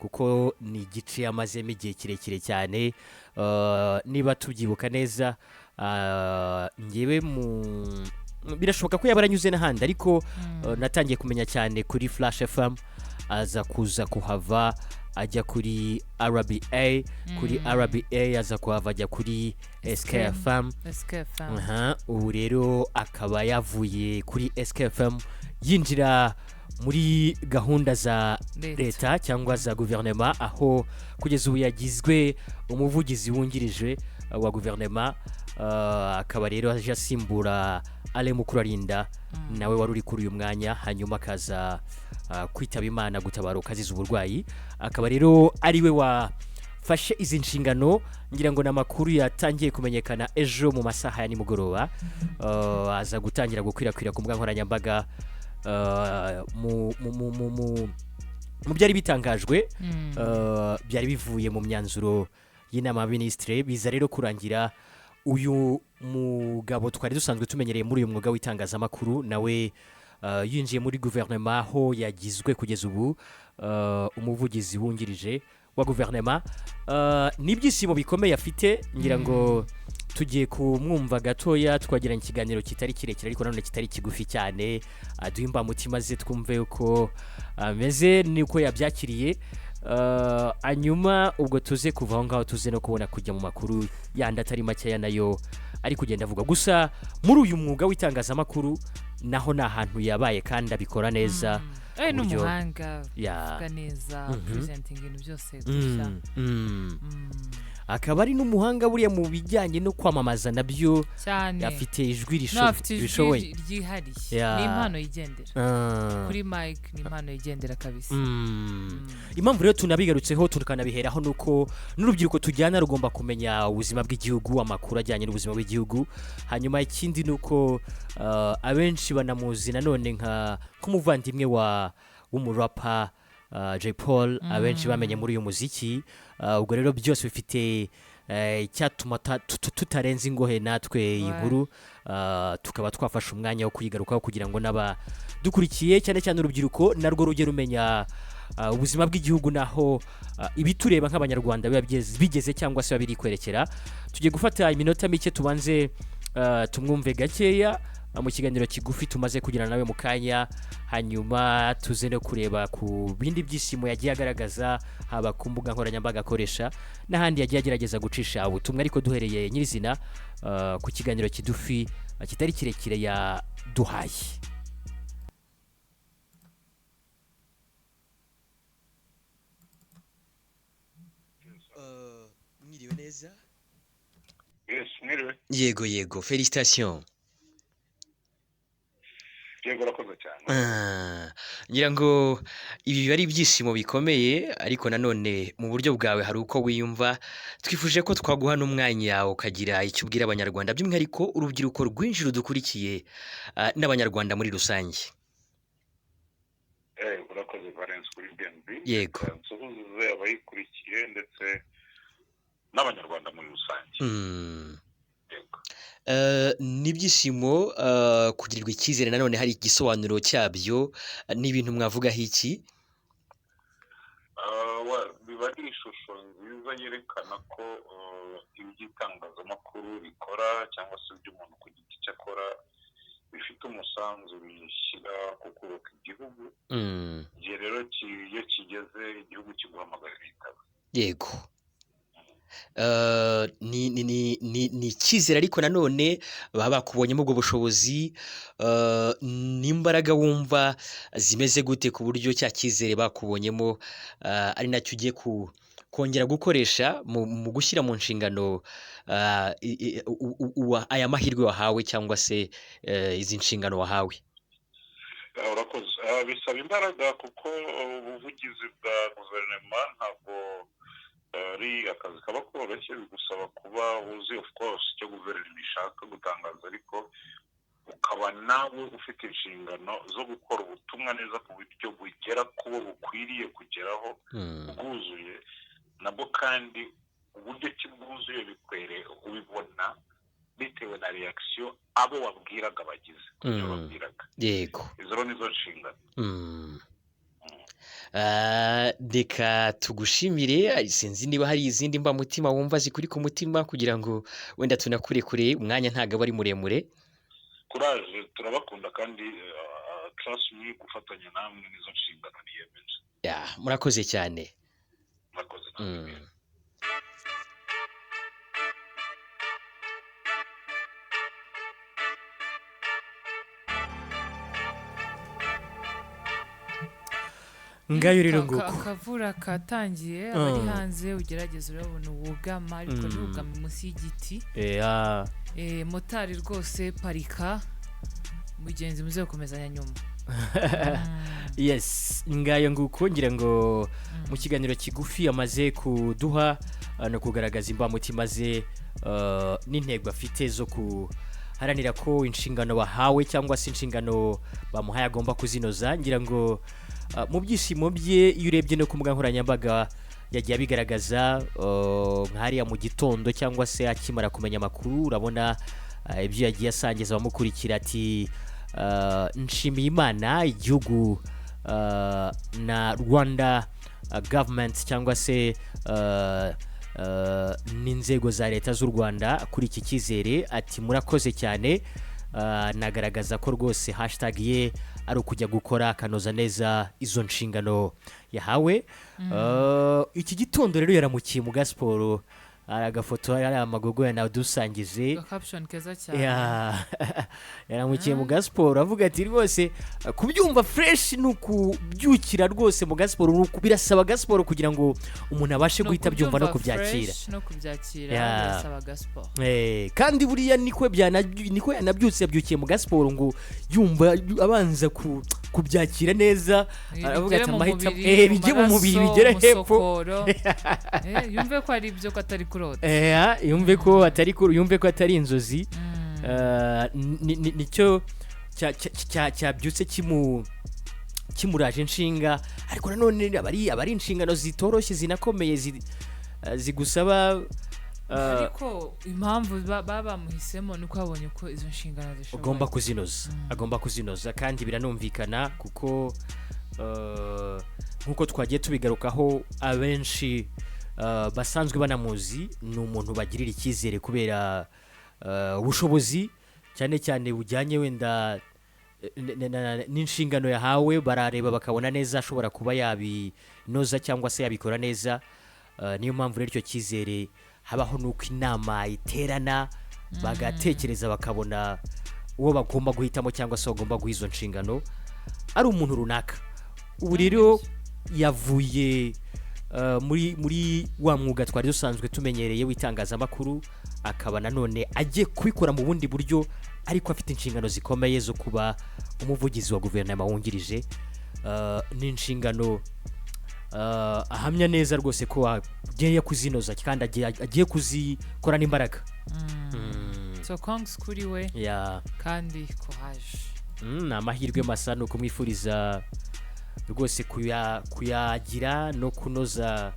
kuko ni igice yamazemo igihe kirekire cyane. Niba tubyibuka neza, ngewe birashoboka ko yaba aranyuze n'ahandi, ariko natangiye kumenya cyane kuri Flash FM, aza kuza kuhava ajya kuri RBA, kuri RBA aza kuhava ajya kuri SKFM. Ubu rero akaba yavuye kuri SKFM yinjira muri gahunda za leta cyangwa za guverinoma, aho kugeza ubu yagizwe umuvugizi wungirije wa guverinoma. Akaba rero aje asimbura Ale Mukurarinda, nawe wari uri kuri uyu mwanya, hanyuma akaza kwitaba Imana gutabaruka azize uburwayi. Akaba rero ari we wafashe izi nshingano, ngira ngo n'amakuru yatangiye kumenyekana ejo mu masaha ya nimugoroba. Aza gutangira gukwirakwira ku mbuga nkoranyambaga mu byari bitangajwe, byari bivuye mu myanzuro y'inama y'abaminisitiri. Biza rero kurangira uyu mugabo twari dusanzwe tumenyereye muri uyu mwuga w'itangazamakuru nawe yinjiye muri guverinoma, aho yagizwe kugeza ubu umuvugizi wungirije wa guverinoma. N'ibyishimo bikomeye afite, ngira ngo tugiye kumwumva gatoya, twagiranye ikiganiro kitari kirekire ariko nanone kitari kigufi cyane, duhimba mutima ze twumve uko ameze nuko yabyakiriye. Hanyuma ubwo tuze kuva aho ngaho tuze no kubona kujya mu makuru yandi atari makeya nayo ari kugenda avuga. Gusa muri uyu mwuga w'itangazamakuru naho nta hantu yabaye kandi abikora neza. N'umuhanga uvuga neza, presenting ibintu byose gusa. Akaba ari n'umuhanga buriya mu bijyanye no kwamamaza nabyo, afite ijwi rishoboye ryihariye, ni impano yigendera kuri Mike, ni impano yigendera kabisa. Impamvu rero tunabigarutseho tukanabiheraho nuko n'urubyiruko tujyana rugomba kumenya ubuzima bw'igihugu, amakuru ajyanye n'ubuzima bw'igihugu. Hanyuma ikindi nuko abenshi banamuzi nanone nk'umuvandimwe w'umurapa J Paul, abenshi bamenye muri uyu muziki. Ubwo rero byose bifite icyatuma tutarenza ingohe natwe inkuru, tukaba twafashe umwanya wo kuyigarukaho kugira ngo n'abadukurikiye cyane cyane urubyiruko narwo rujye rumenya ubuzima bw'igihugu, naho ibitureba nk'abanyarwanda biba bigeze cyangwa se babiri kwerekera. Tugiye gufata iminota mike tubanze tumwumve gakeya mu kiganiro kigufi tumaze kugira nawe mu kanya, hanyuma tuze no kureba ku bindi byishimo yagiye agaragaza, haba ku mbuga nkoranyambaga akoresha n'ahandi yagiye agerageza gucisha ubutumwa. Ariko duhereye nyirizina ku kiganiro kidufi kitari kirekire yaduhaye. Mwiriwe neza? Yes, mwiriwe. Yego, félicitations. Yego, rakoze cyane. Ngira ngo ibi ari ibyishimo bikomeye, ariko nanone mu buryo bwawe hari uko wiyumva. Twifuje ko twaguha n'umwanya ukagira icyo ubwira abanyarwanda, by'umwihariko urubyiruko rwinshi rudukurikiye n'abanyarwanda muri rusange. Urakoze Valence kuri BNB. Yego. Nsuhuze abayikurikiye ndetse n'abanyarwanda muri rusange. Yego. N'ibyishimo kugirirwa icyizere, nanone hari igisobanuro cyabyo, n'ibintu mwavugaho iki? Biba ari ishusho nziza yerekana ko iby'itangazamakuru bikora cyangwa se iby'umuntu ku giti cye akora bifite umusanzu bishyira ku kubaka igihugu. Igihe rero iyo kigeze igihugu kiguhamagara ibitabo. Yego. Ni icyizere, ariko nanone baba bakubonyemo ubwo bushobozi, n'imbaraga wumva zimeze gute ku buryo cya cyizere bakubonyemo ari nacyo ugiye kongera gukoresha mu gushyira mu nshingano aya mahirwe wahawe cyangwa se izi nshingano wahawe? Urakoze. Bisaba imbaraga kuko ubuvugizi bwa guverinoma ntabwo ari akazi kaba koroshye, bigusaba kuba uzi of course icyo guverinoma ishaka gutangaza, ariko ukaba nawe ufite inshingano zo gukora ubutumwa neza ku buryo bugera kubo bukwiriye kugeraho bwuzuye, nabwo kandi uburyo ki bwuzuye bikwere ubibona bitewe na reaction abo wabwiraga bagize ibyo wabwiraga. Yego. Izo nizo nshingano. reka tugushimire sinzi niba hari izindi mbamutima wumva zikuri ku mutima kugira ngo wenda tunakurekure umwanya ntago aba ari muremure. kuraje turabakunda kandi trust me gufatanya namwe nizo nshingano niyemeje. Murakoze cyane. Murakoze namwe. ngayo rero nguko akavura katangiye abari hanze ugerageza urabona ubugama ariko ntugame munsi y'igiti. Motari rwose parika mugenzi muze gukomezanya nyuma. Yes, ngayo nguko ngira ngo mu kiganiro kigufi amaze kuduha no kugaragaza imbamutima ze n'intego afite zo kuharanira ko inshingano bahawe cyangwa se inshingano bamuhaye agomba kuzinoza. Ngira ngo mu byishimo bye iyo urebye no ku mbuga nkoranyambaga yagiye abigaragaza nk'ariya mu gitondo cyangwa se akimara kumenya amakuru urabona ibyo yagiye asangiza abamukurikira ati nshimiye Imana igihugu na Rwanda government cyangwa se n'inzego za leta z'u Rwanda kuri iki cyizere ati murakoze cyane. Nagaragaza ko rwose hashtag ye ari ukujya gukora akanoza neza izo nshingano yahawe. Iki gitondo rero yaramukiye mu gasiporo agafoto ari amagogo ya nadusangije caption keza cyane. Yaramukiye mu gasiporo avuga ati rwose kubyumva fresh nukubyukira rwose mu gasiporo birasaba gasiporo kugira ngo umuntu abashe guhita byumva no kubyakira. Birasaba gasiporo. Kandi buriya niko yanabyutse yabyukiye mu gasiporo ngo yumva abanza kubyakira neza aravuga ati amahita bijye mu mubiri bigere hepfo. Yumve ko ari ibyo ko atari kurota. Yumve ko atari inzozi. Nicyo cyabyutse kimuraje inshinga ariko nanone abari inshingano zitoroshye zinakomeye zigusaba ariko impamvu bamuhisemo nuko abonye ko izo nshingano zishoboye agomba kuzinoza kandi biranumvikana kuko nkuko twagiye tubigarukaho abenshi basanzwe banamuzi ni umuntu bagirira icyizere kubera ubushobozi cyane cyane bujyanye wenda n'inshingano yahawe barareba bakabona neza ashobora kuba yabinoza cyangwa se yabikora neza. Niyo mpamvu rero icyo cyizere habaho nuko inama iterana bagatekereza bakabona uwo bagomba guhitamo cyangwa se bagomba guha izo nshingano ari umuntu runaka. Ubu rero yavuye muri wa mwuga twari dusanzwe tumenyereye w'itangazamakuru akaba nanone agiye kubikora mu bundi buryo ariko afite inshingano zikomeye zo kuba umuvugizi wa Guverinoma wungirije. Ni inshingano ahamya neza rwose ko agiye kuzinoza kandi agiye kuzikora n'imbaraga. So kongs kuri we kandi courage. Ni amahirwe masa no kumwifuriza rwose kuyagira no kunoza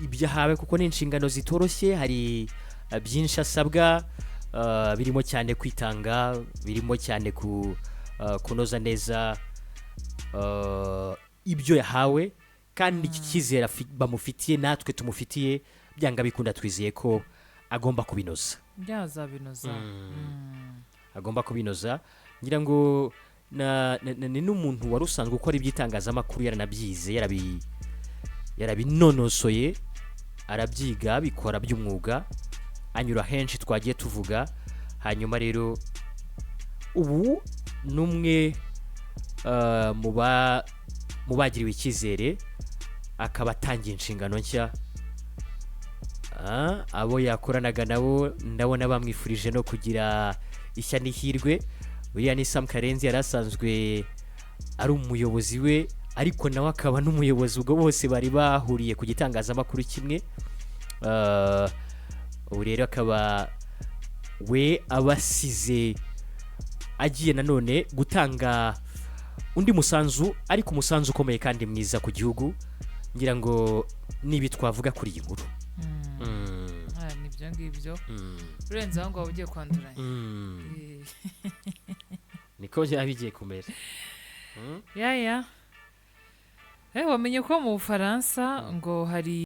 ibyo ahawe kuko ni inshingano zitoroshye. Hari byinshi asabwa birimo cyane kwitanga, birimo cyane kunoza neza ibyo yahawe kandi iki cyizere bamufitiye natwe tumufitiye byanga bikunda twizeye ko agomba kubinoza. Agomba kubinoza. Ngira ngo ni n'umuntu wari usanzwe ukora iby'itangazamakuru yaranabyize yarabinonosoye arabyiga bikora by'umwuga anyura henshi twagiye tuvuga. Hanyuma rero ubu numwe mu bagiriwe icyizere akaba atangiye inshingano nshya. Abo yakoranaga nabo ndabona bamwifurije no kugira ishya n'ihirwe. Uriya ni Sam Karenzi yarasanzwe ari umuyobozi we ariko nawe akaba n'umuyobozi ubwo bose bari bahuriye ku gitangazamakuru kimwe. Ubu rero akaba we abasize agiye nanone gutanga undi musanzu ariko umusanzu ukomeye kandi mwiza ku gihugu. Ngira ngo nibi twavuga kuri iyi nkuru. Nibyo ngibyo urenze aho ngo ugiye kwanduranya. Niko byabigiye kumera. wamenye ko mu Bufaransa ngo hari